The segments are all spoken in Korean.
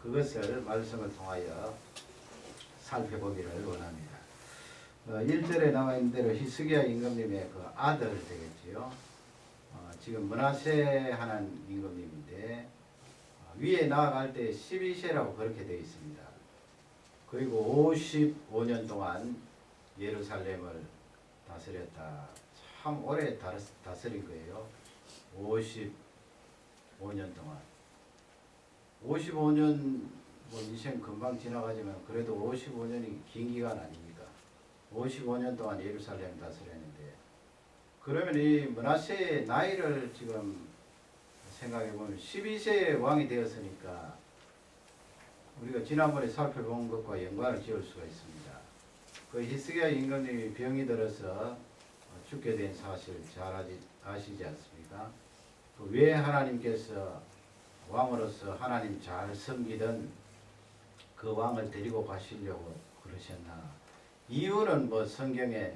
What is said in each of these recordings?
그것을 말씀을 통하여 살펴보기를 원합니다. 1절에 나와 있는 대로 히스기야 임금님의 그 아들 되겠지요. 지금 므낫세 하는 임금님인데 위에 나아갈 때 12세라고 그렇게 되어 있습니다. 그리고 55년 동안 예루살렘을 다스렸다. 참 오래 다스린 거예요. 55년 동안. 55년 뭐 인생 금방 지나가지만 그래도 55년이 긴 기간 아닙니까? 55년 동안 예루살렘 다스렸는데, 그러면 이 므낫세의 나이를 지금 생각해 보면 12세의 왕이 되었으니까 우리가 지난번에 살펴본 것과 연관을 지을 수가 있습니다. 그 히스기야 임금님이 병이 들어서 죽게 된 사실 잘 아시지 않습니까? 왜 하나님께서 왕으로서 하나님 잘 섬기던 그 왕을 데리고 가시려고 그러셨나? 이유는 뭐 성경에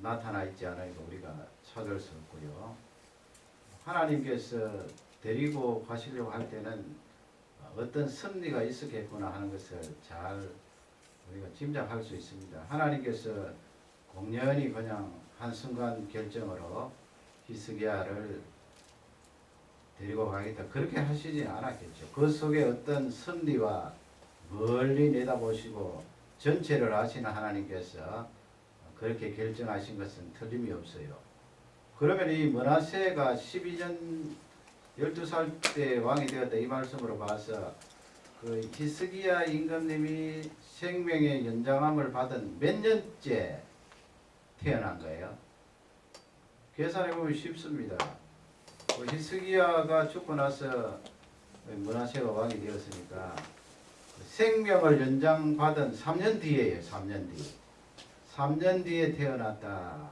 나타나 있지 않으니까 우리가 찾을 수 없고요. 하나님께서 데리고 가시려고 할 때는 어떤 섭리가 있었겠구나 하는 것을 잘 우리가 짐작할 수 있습니다. 하나님께서 공연히 그냥 한순간 결정으로 히스기야를 데리고 가겠다 그렇게 하시지 않았겠죠. 그 속에 어떤 섭리와 멀리 내다보시고 전체를 아시는 하나님께서 그렇게 결정하신 것은 틀림이 없어요. 그러면 이 므낫세가 12년 12살 때 왕이 되었다 이 말씀으로 봐서 그 히스기야 임금님이 생명의 연장함을 받은 몇 년째 태어난 거예요. 계산해 보면 쉽습니다. 히스기야가 죽고 나서 므낫세가 왕이 되었으니까 생명을 연장받은 3년 뒤에요. 3년 뒤. 3년 뒤에 태어났다.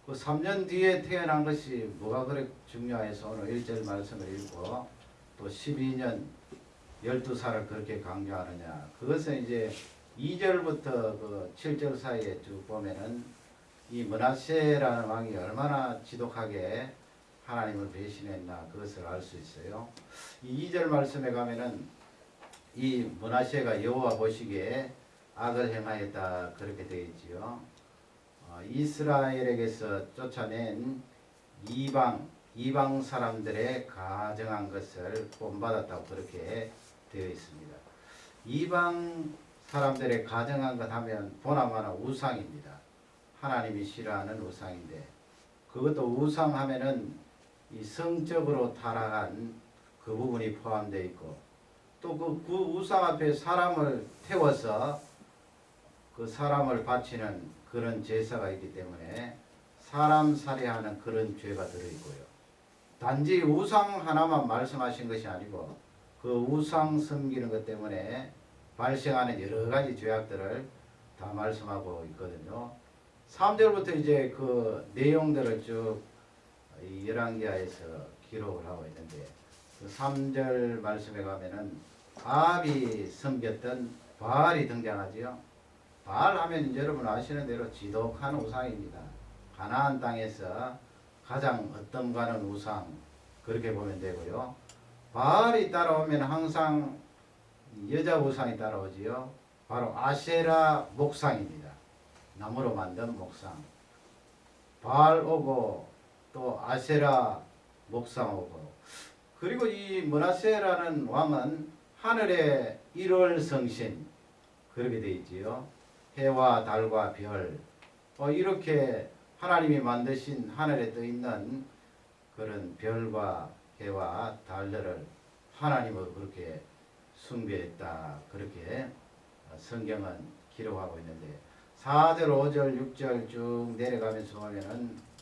그 3년 뒤에 태어난 것이 뭐가 그렇게 중요해서 오늘 1절 말씀을 읽고 또 12년 12살을 그렇게 강조하느냐. 그것은 이제 2절부터 그 7절 사이에 쭉 보면은 이 므낫세라는 왕이 얼마나 지독하게 하나님을 배신했나 그것을 알 수 있어요. 이 2절 말씀에 가면은 이 므낫세가 여호와 보시기에 악을 행하였다 그렇게 되어 있지요. 이스라엘에게서 쫓아낸 이방 사람들의 가정한 것을 본받았다고 그렇게 되어 있습니다. 이방 사람들의 가정한 것 하면 보나마나 우상입니다. 하나님이 싫어하는 우상인데, 그것도 우상하면은 이 성적으로 타락한 그 부분이 포함되어 있고, 또 그 우상 앞에 사람을 태워서 그 사람을 바치는 그런 제사가 있기 때문에 사람 살해하는 그런 죄가 들어있고요. 단지 우상 하나만 말씀하신 것이 아니고 그 우상 섬기는 것 때문에 발생하는 여러 가지 죄악들을 다 말씀하고 있거든요. 3절부터 이제 그 내용들을 쭉 열왕기하에서 기록을 하고 있는데, 그 3절 말씀에 가면은 아합이 섬겼던 바알이 등장하지요. 바알 하면 여러분 아시는 대로 지독한 우상입니다. 가나안 땅에서 가장 어떤가는 우상 그렇게 보면 되고요. 바알이 따라오면 항상 여자 우상이 따라오지요. 바로 아세라 목상입니다. 나무로 만든 목상. 바알 오고 또 아세라 목상 오고, 그리고 이 므낫세라는 왕은 하늘의 1월 성신 그렇게 되어 있지요. 해와 달과 별 이렇게 하나님이 만드신 하늘에 떠 있는 그런 별과 해와 달들을 하나님을 그렇게 숭배했다 그렇게 성경은 기록하고 있는데, 4절 5절 6절 쭉 내려가면서 보면은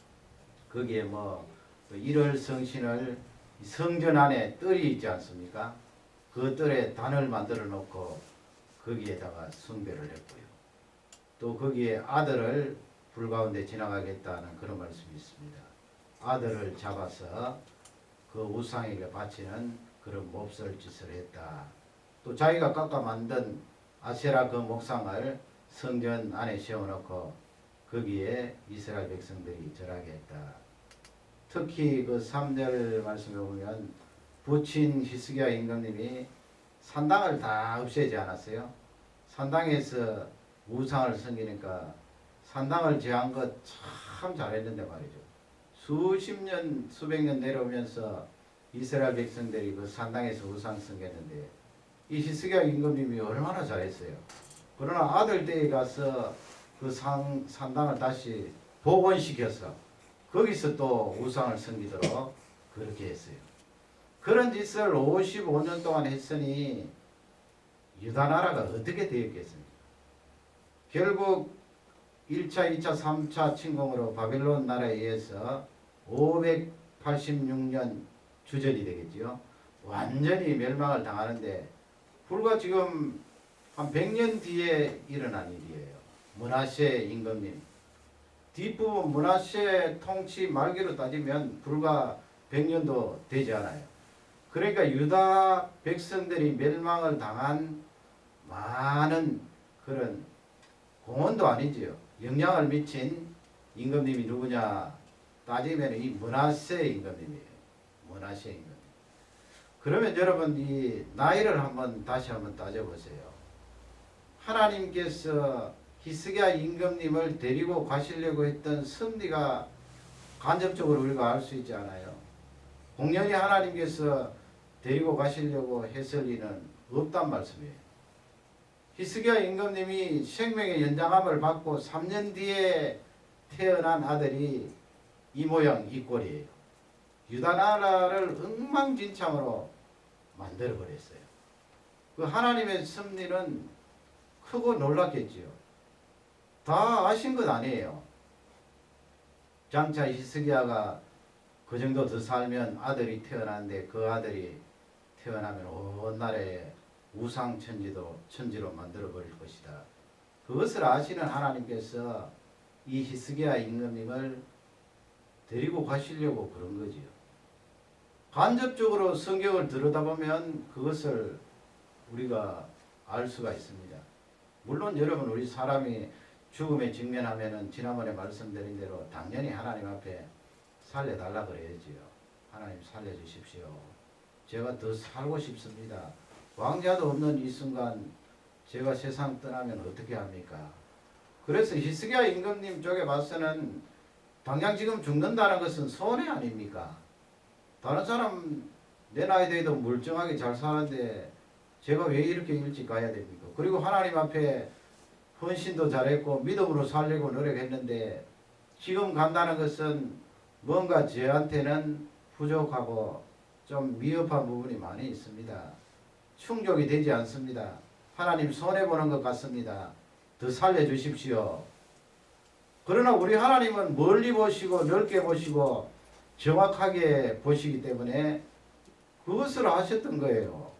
거기에 뭐 1월 성신을 성전 안에 뜰이 있지 않습니까? 그 뜰에 단을 만들어 놓고 거기에다가 숭배를 했고요. 또 거기에 아들을 불 가운데 지나가겠다는 그런 말씀이 있습니다. 아들을 잡아서 그 우상에게 바치는 그런 몹쓸 짓을 했다. 또 자기가 깎아 만든 아세라 그 목상을 성전 안에 세워놓고 거기에 이스라엘 백성들이 절하게 했다. 특히 그 3절 말씀에 보면 부친 히스기야 임금님이 산당을 다 없애지 않았어요? 산당에서 우상을 섬기니까 산당을 제한 것 참 잘했는데 말이죠. 수십 년, 수백 년 내려오면서 이스라엘 백성들이 그 산당에서 우상 섬겼는데 이 히스기야 임금님이 얼마나 잘했어요. 그러나 아들 때에 가서 그 산당을 다시 복원시켜서 거기서 또 우상을 섬기도록 그렇게 했어요. 그런 짓을 55년 동안 했으니 유다 나라가 어떻게 되었겠습니까? 결국 1차, 2차, 3차 침공으로 바벨론 나라에 의해서 586년 주전이 되겠죠. 완전히 멸망을 당하는데 불과 지금 한 100년 뒤에 일어난 일이에요. 므낫세 임금님. 뒷부분 므낫세 통치 말기로 따지면 불과 100년도 되지 않아요. 그러니까 유다 백성들이 멸망을 당한 많은 그런 공헌도 아니지요. 영향을 미친 임금님이 누구냐 따지면 이 므낫세 임금님이에요. 므낫세 임금. 그러면 여러분 이 나이를 다시 한번 따져보세요. 하나님께서 히스기야 임금님을 데리고 가시려고 했던 섭리가 간접적으로 우리가 알 수 있지 않아요. 공연히 하나님께서 데리고 가시려고 했을 리는 없단 말씀이에요. 히스기야 임금님이 생명의 연장함을 받고 3년 뒤에 태어난 아들이 이 모양 이 꼴이에요. 유다 나라를 엉망진창으로 만들어 버렸어요. 그 하나님의 섭리는 크고 놀랐겠지요. 다 아신 것 아니에요. 장차 히스기야가 그 정도 더 살면 아들이 태어나는데 그 아들이 태어나면 온 나라에 우상천지로 만들어 버릴 것이다. 그것을 아시는 하나님께서 이 히스기야 임금님을 데리고 가시려고 그런 거지요. 간접적으로 성경을 들여다보면 그것을 우리가 알 수가 있습니다. 물론 여러분 우리 사람이 죽음에 직면하면은 지난번에 말씀드린 대로 당연히 하나님 앞에 살려달라 그래야지요. 하나님 살려주십시오. 제가 더 살고 싶습니다. 왕자도 없는 이 순간 제가 세상 떠나면 어떻게 합니까? 그래서 히스기야 임금님 쪽에 봐서는 당장 지금 죽는다는 것은 손해 아닙니까? 다른 사람 내 나이 대에도 멀쩡하게 잘 사는데 제가 왜 이렇게 일찍 가야 됩니까? 그리고 하나님 앞에 헌신도 잘했고 믿음으로 살려고 노력했는데 지금 간다는 것은 뭔가 저한테는 부족하고 좀 미흡한 부분이 많이 있습니다. 충족이 되지 않습니다. 하나님 손해보는 것 같습니다. 더 살려주십시오. 그러나 우리 하나님은 멀리 보시고 넓게 보시고 정확하게 보시기 때문에 그것을 하셨던 거예요.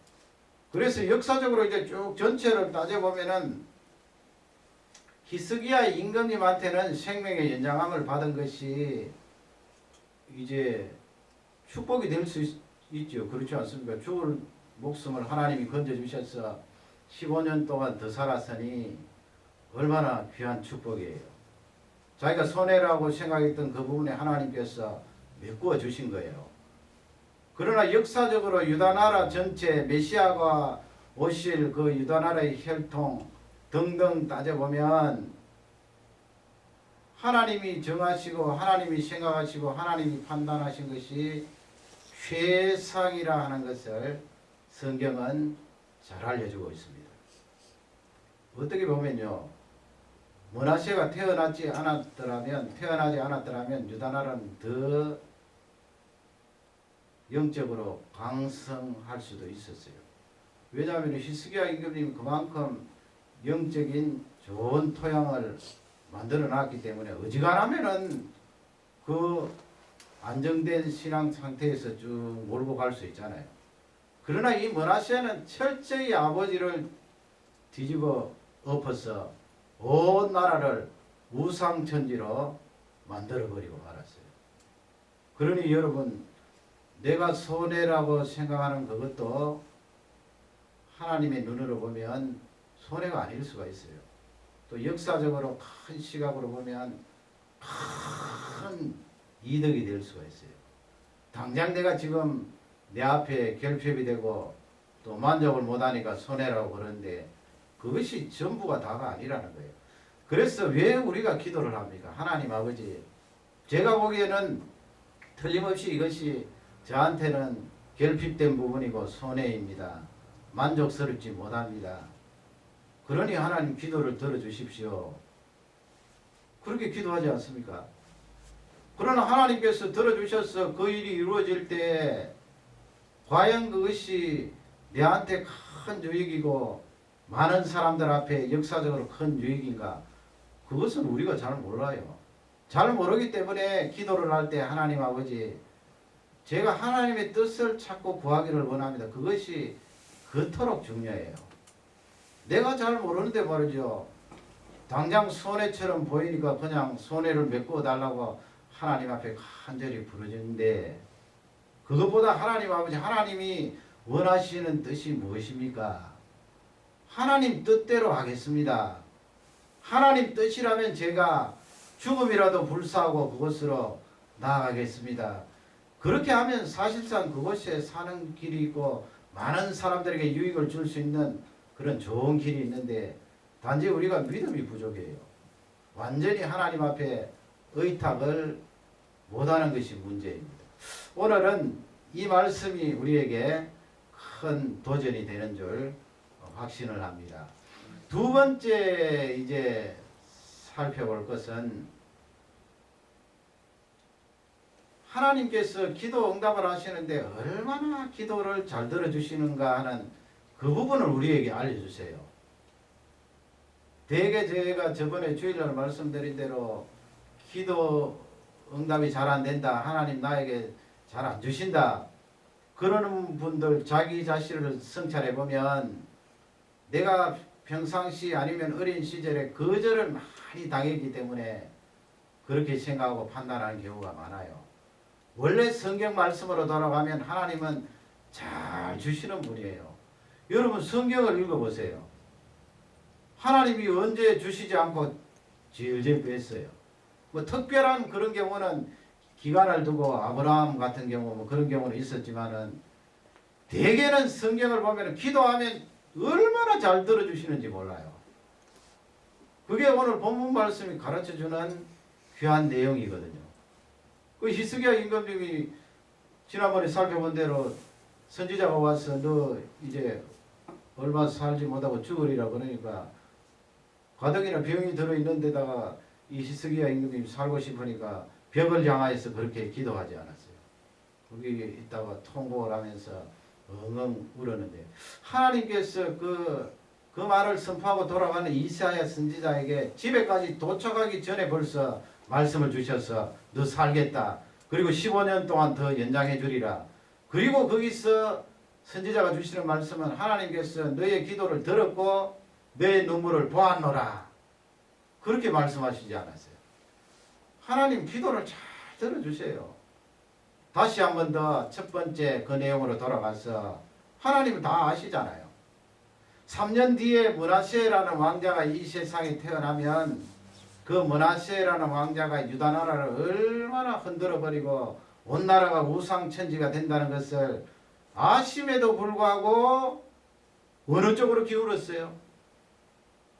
그래서 역사적으로 이제 쭉 전체를 따져보면은 히스기야 임금님한테는 생명의 연장함을 받은 것이 이제 축복이 될 수 있죠. 그렇지 않습니까? 죽을 목숨을 하나님이 건져주셔서 15년 동안 더 살았으니 얼마나 귀한 축복이에요. 자기가 손해라고 생각했던 그 부분에 하나님께서 메꾸어 주신 거예요. 그러나 역사적으로 유다 나라 전체 메시아가 오실 그 유다 나라의 혈통 등등 따져보면 하나님이 정하시고 하나님이 생각하시고 하나님이 판단하신 것이 최상이라 하는 것을 성경은 잘 알려주고 있습니다. 어떻게 보면요, 므낫세가 태어나지 않았더라면 유다 나라는 더 영적으로 강성할 수도 있었어요. 왜냐하면 히스기야 임금님이 그만큼 영적인 좋은 토양을 만들어 놨기 때문에 어지간하면은 그 안정된 신앙 상태에서 쭉 몰고 갈 수 있잖아요. 그러나 이 므낫세는 철저히 아버지를 뒤집어 엎어서 온 나라를 우상천지로 만들어버리고 말았어요. 그러니 여러분, 내가 손해라고 생각하는 그것도 하나님의 눈으로 보면 손해가 아닐 수가 있어요. 또 역사적으로 큰 시각으로 보면 큰 이득이 될 수가 있어요. 당장 내가 지금 내 앞에 결핍이 되고 또 만족을 못하니까 손해라고 그러는데 그것이 전부가 다가 아니라는 거예요. 그래서 왜 우리가 기도를 합니까? 하나님 아버지, 제가 보기에는 틀림없이 이것이 저한테는 결핍된 부분이고 손해입니다. 만족스럽지 못합니다. 그러니 하나님 기도를 들어주십시오. 그렇게 기도하지 않습니까? 그러나 하나님께서 들어주셔서 그 일이 이루어질 때 과연 그것이 내한테 큰 유익이고 많은 사람들 앞에 역사적으로 큰 유익인가? 그것은 우리가 잘 몰라요. 잘 모르기 때문에 기도를 할 때 하나님 아버지, 제가 하나님의 뜻을 찾고 구하기를 원합니다. 그것이 그토록 중요해요. 내가 잘 모르는데 말이죠. 당장 손해처럼 보이니까 그냥 손해를 메꾸어 달라고 하나님 앞에 간절히 부르짖는데, 그것보다 하나님 아버지, 하나님이 원하시는 뜻이 무엇입니까? 하나님 뜻대로 하겠습니다. 하나님 뜻이라면 제가 죽음이라도 불사하고 그것으로 나아가겠습니다. 그렇게 하면 사실상 그곳에 사는 길이 있고 많은 사람들에게 유익을 줄 수 있는 그런 좋은 길이 있는데, 단지 우리가 믿음이 부족해요. 완전히 하나님 앞에 의탁을 못하는 것이 문제입니다. 오늘은 이 말씀이 우리에게 큰 도전이 되는 줄 확신을 합니다. 두 번째 이제 살펴볼 것은, 하나님께서 기도 응답을 하시는데 얼마나 기도를 잘 들어주시는가 하는 그 부분을 우리에게 알려주세요. 대개 제가 저번에 주일날 말씀드린 대로 기도 응답이 잘 안 된다, 하나님 나에게 잘 안 주신다, 그러는 분들 자기 자신을 성찰해 보면 내가 평상시 아니면 어린 시절에 거절을 많이 당했기 때문에 그렇게 생각하고 판단하는 경우가 많아요. 원래 성경 말씀으로 돌아가면 하나님은 잘 주시는 분이에요. 여러분 성경을 읽어보세요. 하나님이 언제 주시지 않고 질질 뺐어요. 뭐 특별한 그런 경우는 기간을 두고 아브라함 같은 경우 뭐 그런 경우는 있었지만은, 대개는 성경을 보면 기도하면 얼마나 잘 들어주시는지 몰라요. 그게 오늘 본문 말씀이 가르쳐주는 귀한 내용이거든요. 그 히스기야 임금님이 지난번에 살펴본 대로 선지자가 와서 너 이제 얼마 살지 못하고 죽으리라 그러니까 가덕이나 병이 들어있는 데다가 이 히스기야 임금님이 살고 싶으니까 벽을 향하여서 그렇게 기도하지 않았어요. 거기 있다가 통곡을 하면서 엉엉 울었는데, 하나님께서 그 말을 선포하고 돌아가는 이사야 선지자에게 집에까지 도착하기 전에 벌써 말씀을 주셔서 너 살겠다. 그리고 15년 동안 더 연장해 주리라. 그리고 거기서 선지자가 주시는 말씀은 하나님께서 너의 기도를 들었고 너의 눈물을 보았노라. 그렇게 말씀하시지 않았어요. 하나님 기도를 잘 들어주세요. 다시 한 번 더 첫 번째 그 내용으로 돌아가서 하나님은 다 아시잖아요. 3년 뒤에 므낫세라는 왕자가 이 세상에 태어나면 그 므낫세라는 왕자가 유다 나라를 얼마나 흔들어버리고 온 나라가 우상천지가 된다는 것을 아심에도 불구하고 어느 쪽으로 기울었어요?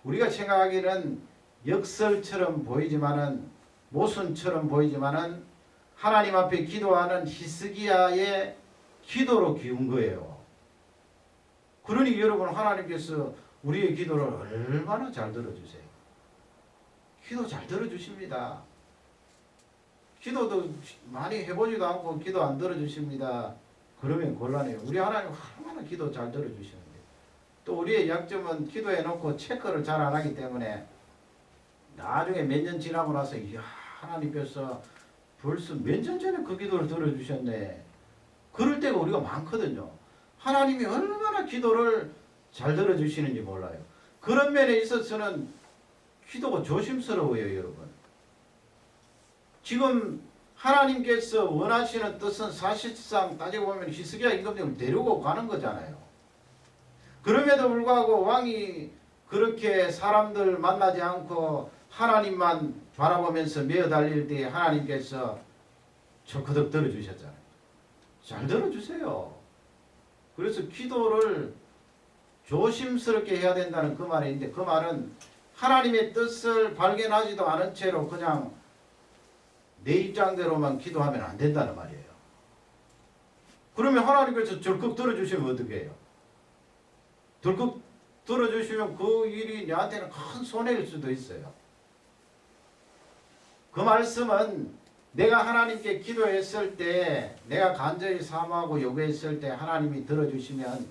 우리가 생각하기는 역설처럼 보이지만은, 모순처럼 보이지만은 하나님 앞에 기도하는 히스기야의 기도로 기운 거예요. 그러니 여러분, 하나님께서 우리의 기도를 얼마나 잘 들어주세요. 기도 잘 들어주십니다. 기도도 많이 해보지도 않고 기도 안 들어주십니다. 그러면 곤란해요. 우리 하나님 얼마나 기도 잘 들어주시는데, 또 우리의 약점은 기도해놓고 체크를 잘 안 하기 때문에 나중에 몇 년 지나고 나서 이야, 하나님께서 벌써 몇 년 전에 그 기도를 들어주셨네. 그럴 때가 우리가 많거든요. 하나님이 얼마나 기도를 잘 들어주시는지 몰라요. 그런 면에 있어서는 기도가 조심스러워요, 여러분. 지금 하나님께서 원하시는 뜻은 사실상 따지고 보면 히스기야 임금님을 데리고 가는 거잖아요. 그럼에도 불구하고 왕이 그렇게 사람들 만나지 않고 하나님만 바라보면서 메어 달릴 때 하나님께서 철커덕 들어주셨잖아요. 잘 들어주세요. 그래서 기도를 조심스럽게 해야 된다는 그 말인데, 그 말은 하나님의 뜻을 발견하지도 않은 채로 그냥 내 입장대로만 기도하면 안 된다는 말이에요. 그러면 하나님께서 적극 들어주시면 어떻게 해요? 적극 들어주시면 그 일이 내한테는 큰 손해일 수도 있어요. 그 말씀은 내가 하나님께 기도했을 때, 내가 간절히 사모하고 요구했을 때 하나님이 들어주시면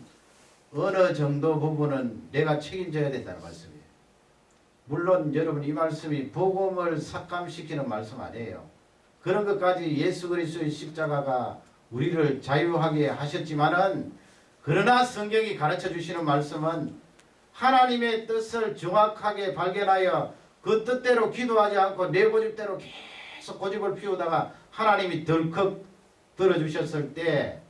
어느 정도 부분은 내가 책임져야 된다는 말씀이에요. 물론 여러분, 이 말씀이 복음을 삭감시키는 말씀 아니에요. 그런 것까지 예수 그리스도의 십자가가 우리를 자유하게 하셨지만은, 그러나 성경이 가르쳐 주시는 말씀은 하나님의 뜻을 정확하게 발견하여 그 뜻대로 기도하지 않고 내 고집대로 계속 고집을 피우다가 하나님이 덜컥 들어주셨을 때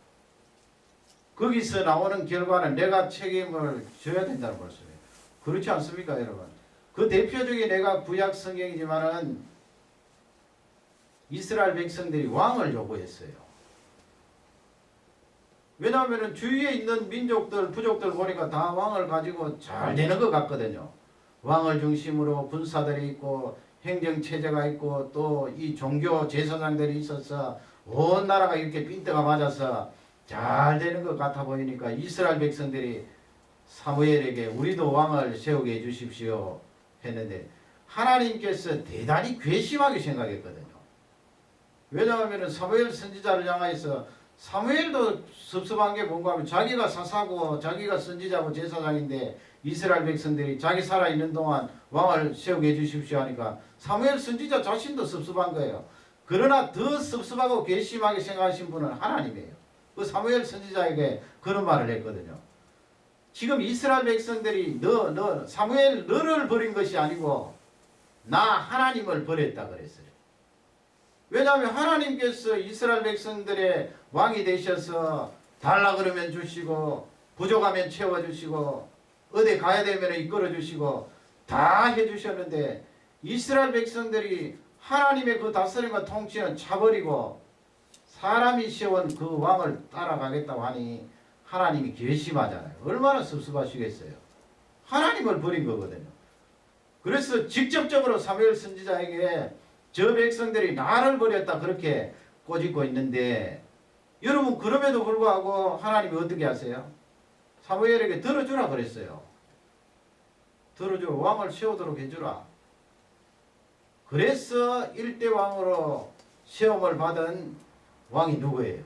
거기서 나오는 결과는 내가 책임을 져야 된다는 말씀이에요. 그렇지 않습니까, 여러분? 그 대표적인 내가 구약 성경이지만은 이스라엘 백성들이 왕을 요구했어요. 왜냐하면 주위에 있는 민족들, 부족들 보니까 다 왕을 가지고 잘 되는 것 같거든요. 왕을 중심으로 군사들이 있고 행정체제가 있고 또 이 종교 제사장들이 있어서 온 나라가 이렇게 핀트가 맞아서 잘 되는 것 같아 보이니까 이스라엘 백성들이 사무엘에게 우리도 왕을 세우게 해주십시오 했는데, 하나님께서 대단히 괘씸하게 생각했거든요. 왜냐하면 사무엘 선지자를 향해서, 사무엘도 섭섭한 게 뭔가 하면 자기가 사사고 자기가 선지자고 제사장인데 이스라엘 백성들이 자기 살아있는 동안 왕을 세우게 해주십시오 하니까 사무엘 선지자 자신도 섭섭한 거예요. 그러나 더 섭섭하고 괘씸하게 생각하신 분은 하나님이에요. 그 사무엘 선지자에게 그런 말을 했거든요. 지금 이스라엘 백성들이 사무엘 너를 버린 것이 아니고 나 하나님을 버렸다 그랬어요. 왜냐하면 하나님께서 이스라엘 백성들의 왕이 되셔서 달라 그러면 주시고 부족하면 채워주시고 어디 가야 되면 이끌어 주시고 다 해주셨는데, 이스라엘 백성들이 하나님의 그 다스림과 통치는 차버리고 사람이 세운 그 왕을 따라가겠다고 하니 하나님이 괘씸하잖아요. 얼마나 섭섭하시겠어요. 하나님을 버린 거거든요. 그래서 직접적으로 사무엘 선지자에게 저 백성들이 나를 버렸다 그렇게 꼬집고 있는데, 여러분 그럼에도 불구하고 하나님이 어떻게 하세요? 사무엘에게 들어주라 그랬어요. 들어주라, 왕을 세우도록 해주라. 그래서 1대 왕으로 시험을 받은 왕이 누구예요?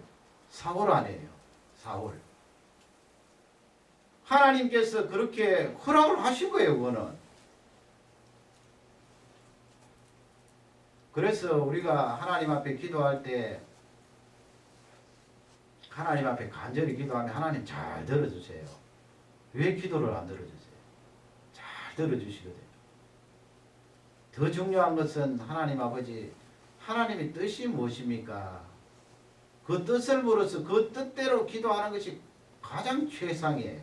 사울 아니에요. 사울. 하나님께서 그렇게 허락을 하신 거예요. 그거는. 그래서 우리가 하나님 앞에 기도할 때, 하나님 앞에 간절히 기도하면 하나님 잘 들어주세요. 왜 기도를 안 들어주세요? 잘 들어주시거든요. 더 중요한 것은 하나님 아버지, 하나님의 뜻이 무엇입니까? 그 뜻을 물어서 그 뜻대로 기도하는 것이 가장 최상이에요.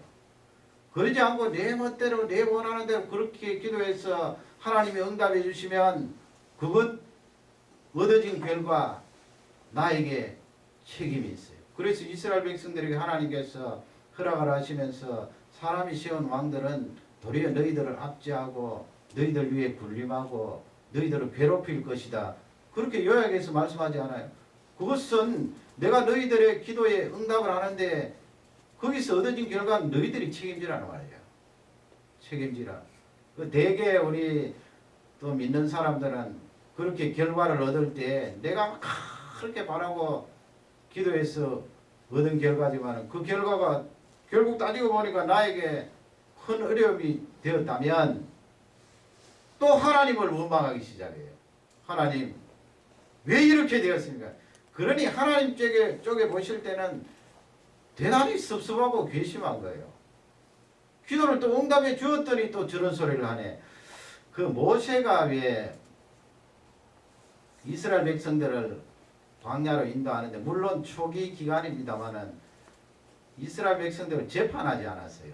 그러지 않고 내 멋대로 내 원하는 대로 그렇게 기도해서 하나님이 응답해 주시면 그것 얻어진 결과 나에게 책임이 있어요. 그래서 이스라엘 백성들에게 하나님께서 허락을 하시면서 사람이 세운 왕들은 도리어 너희들을 압제하고 너희들 위에 군림하고 너희들을 괴롭힐 것이다. 그렇게 요약해서 말씀하지 않아요. 그것은 내가 너희들의 기도에 응답을 하는데 거기서 얻어진 결과는 너희들이 책임지라는 말이에요. 책임지라. 그 대개 우리 또 믿는 사람들은 그렇게 결과를 얻을 때 내가 그렇게 바라고 기도해서 얻은 결과지만 그 결과가 결국 따지고 보니까 나에게 큰 어려움이 되었다면 또 하나님을 원망하기 시작해요. 하나님 왜 이렇게 되었습니까? 그러니 하나님 쪽에 보실 때는 대단히 섭섭하고 괘씸한 거예요. 기도를 또 응답해 주었더니 또 저런 소리를 하네. 그 모세가 왜 이스라엘 백성들을 광야로 인도하는데, 물론 초기 기간입니다만은 이스라엘 백성들을 재판하지 않았어요.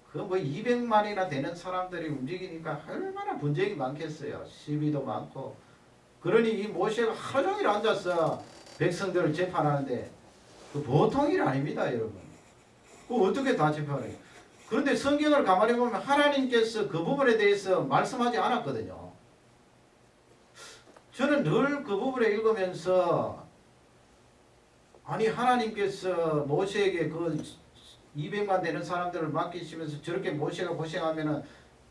그 뭐 200만이나 되는 사람들이 움직이니까 얼마나 분쟁이 많겠어요. 시비도 많고. 그러니 이 모세가 하루 종일 앉아서 백성들을 재판하는데 그 보통 일 아닙니다, 여러분. 그 어떻게 다 재판해요? 그런데 성경을 가만히 보면 하나님께서 그 부분에 대해서 말씀하지 않았거든요. 저는 늘 그 부분을 읽으면서 아니 하나님께서 모세에게 그 200만 되는 사람들을 맡기시면서 저렇게 모세가 고생하면은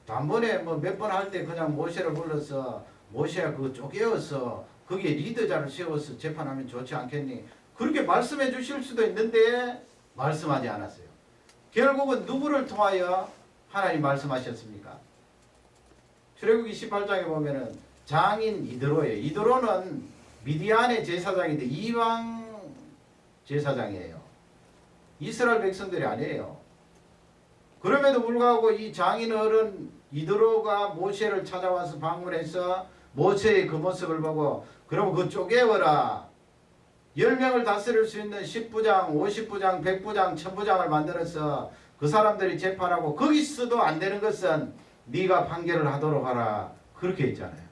단번에 뭐 몇 번 할 때 그냥 모세를 불러서 모세가 그거 쪼개어서 거기에 리더자를 세워서 재판하면 좋지 않겠니? 그렇게 말씀해 주실 수도 있는데 말씀하지 않았어요. 결국은 누구를 통하여 하나님 말씀하셨습니까? 출애굽기 18장에 보면은 장인 이드로예요. 이드로는 미디안의 제사장인데 이방 제사장이에요. 이스라엘 백성들이 아니에요. 그럼에도 불구하고 이 장인 어른 이드로가 모세를 찾아와서 방문해서 모세의 그 모습을 보고 그러면 그 쪼개어라. 10명을 다스릴 수 있는 10부장, 50부장, 100부장, 1000부장을 만들어서 그 사람들이 재판하고 거기서도 안 되는 것은 네가 판결을 하도록 하라. 그렇게 했잖아요.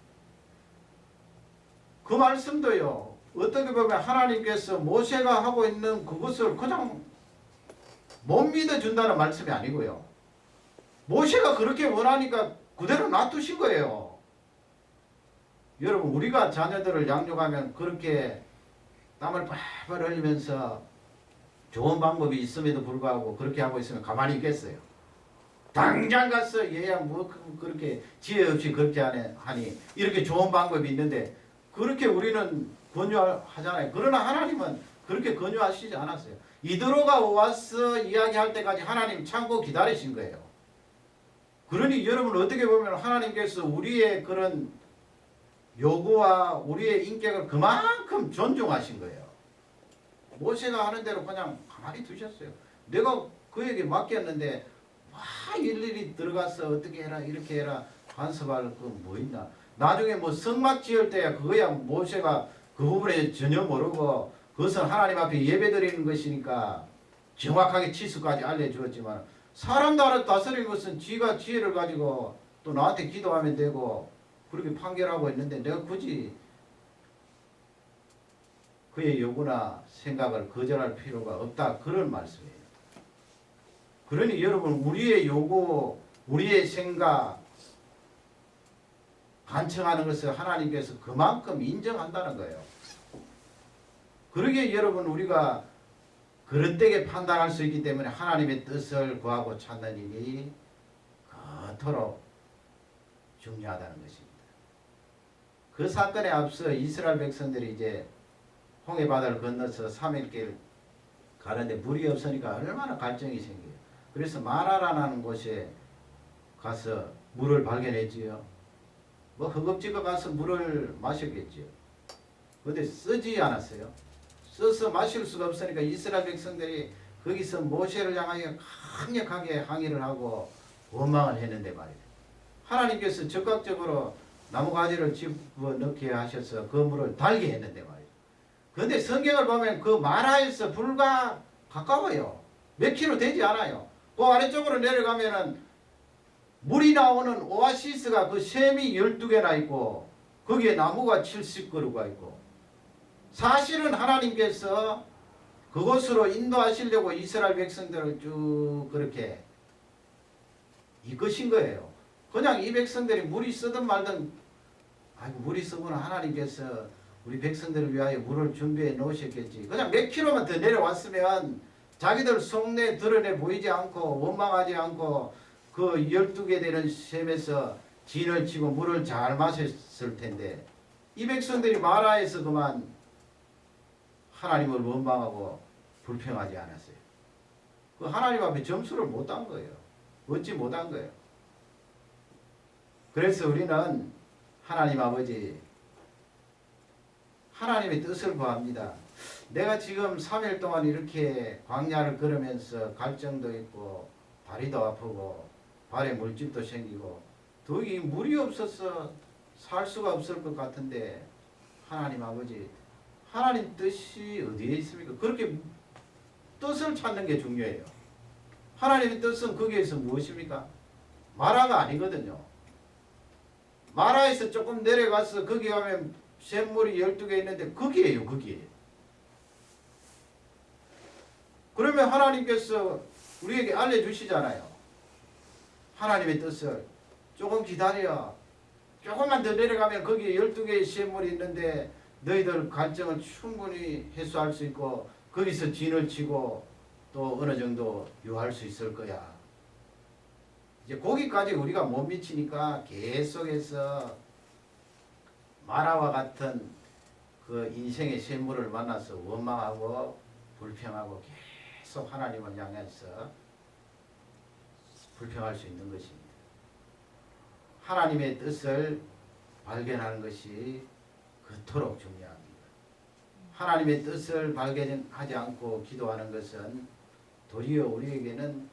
그 말씀도요. 어떻게 보면 하나님께서 모세가 하고 있는 그것을 그냥 못 믿어준다는 말씀이 아니고요. 모세가 그렇게 원하니까 그대로 놔두신 거예요. 여러분 우리가 자녀들을 양육하면 그렇게 땀을 뻘뻘 흘리면서 좋은 방법이 있음에도 불구하고 그렇게 하고 있으면 가만히 있겠어요? 당장 가서 얘야 뭐 그렇게 지혜 없이 그렇게 하니 이렇게 좋은 방법이 있는데 그렇게 우리는 권유하잖아요. 그러나 하나님은 그렇게 권유하시지 않았어요. 이드로가 와서 이야기할 때까지 하나님 참고 기다리신 거예요. 그러니 여러분 어떻게 보면 하나님께서 우리의 그런 요구와 우리의 인격을 그만큼 존중하신 거예요. 모세가 하는 대로 그냥 가만히 두셨어요. 내가 그에게 맡겼는데 와 일일이 들어가서 어떻게 해라 이렇게 해라 간섭할 그 뭐 있나. 나중에 뭐 성막 지을 때야 그거야 모세가 그 부분에 전혀 모르고 그것은 하나님 앞에 예배드리는 것이니까 정확하게 치수까지 알려주었지만 사람 다스리는 것은 지가 지혜를 가지고 또 나한테 기도하면 되고 그렇게 판결하고 있는데 내가 굳이 그의 요구나 생각을 거절할 필요가 없다. 그런 말씀이에요. 그러니 여러분 우리의 요구, 우리의 생각 간청하는 것을 하나님께서 그만큼 인정한다는 거예요. 그러기에 여러분 우리가 그릇되게 판단할 수 있기 때문에 하나님의 뜻을 구하고 찾는 일이 그토록 중요하다는 것입니다. 그 사건에 앞서 이스라엘 백성들이 이제 홍해바다를 건너서 3일길 가는데 물이 없으니까 얼마나 갈증이 생겨요. 그래서 마라라는 곳에 가서 물을 발견했지요. 뭐 허겁지겁 가서 물을 마셨겠지요. 그런데 쓰지 않았어요. 써서 마실 수가 없으니까 이스라엘 백성들이 거기서 모세를 향하여 강력하게 항의를 하고 원망을 했는데 말이에요. 하나님께서 적극적으로 나무가지를 집어넣게 하셔서 그 물을 달게 했는데 말이에요. 그런데 성경을 보면 그 마라에서 불과 가까워요. 몇 킬로 되지 않아요. 그 아래쪽으로 내려가면은 물이 나오는 오아시스가 그 샘이 12개나 있고 거기에 나무가 70그루가 있고 사실은 하나님께서 그곳으로 인도하시려고 이스라엘 백성들을 쭉 그렇게 이끄신 거예요. 그냥 이 백성들이 물이 쓰든 말든 아이고 물이 쓰구나 하나님께서 우리 백성들을 위하여 물을 준비해 놓으셨겠지. 그냥 몇 킬로만 더 내려왔으면 자기들 속내 드러내 보이지 않고 원망하지 않고 그 12개 되는 샘에서 진을 치고 물을 잘 마셨을 텐데 이 백성들이 마라에서 그만 하나님을 원망하고 불평하지 않았어요. 그 하나님 앞에 점수를 못 딴 거예요. 얻지 못한 거예요. 그래서 우리는 하나님 아버지 하나님의 뜻을 구합니다. 내가 지금 3일 동안 이렇게 광야를 걸으면서 갈증도 있고 다리도 아프고 발에 물집도 생기고 더욱이 물이 없어서 살 수가 없을 것 같은데 하나님 아버지 하나님 뜻이 어디에 있습니까? 그렇게 뜻을 찾는 게 중요해요. 하나님의 뜻은 거기에서 무엇입니까? 마라가 아니거든요. 마라에서 조금 내려가서 거기 가면 샘물이 12개 있는데 거기에요. 거기에. 그러면 하나님께서 우리에게 알려주시잖아요. 하나님의 뜻을 조금 기다려. 조금만 더 내려가면 거기에 12개의 시험물이 있는데 너희들 갈증을 충분히 해소할 수 있고 거기서 진을 치고 또 어느 정도 유할 수 있을 거야. 이제 거기까지 우리가 못 미치니까 계속해서 마라와 같은 그 인생의 샘물을 만나서 원망하고 불평하고 계속 하나님을 향해서 불평할 수 있는 것입니다. 하나님의 뜻을 발견하는 것이 그토록 중요합니다. 하나님의 뜻을 발견하지 않고 기도하는 것은 도리어 우리에게는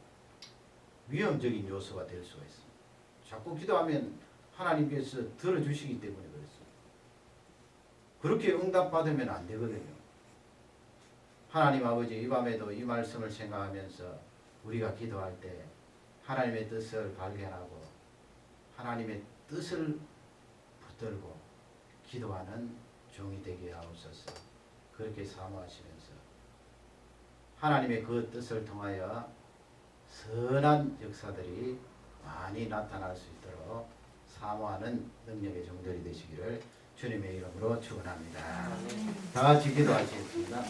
위험적인 요소가 될 수가 있습니다. 자꾸 기도하면 하나님께서 들어주시기 때문에 그렇습니다. 그렇게 응답받으면 안 되거든요. 하나님 아버지, 이 밤에도 이 말씀을 생각하면서 우리가 기도할 때 하나님의 뜻을 발견하고 하나님의 뜻을 붙들고 기도하는 종이 되게 하옵소서. 그렇게 사모하시면서 하나님의 그 뜻을 통하여 선한 역사들이 많이 나타날 수 있도록 사모하는 능력의 종들이 되시기를 주님의 이름으로 축원합니다. 다 같이 기도하시겠습니다.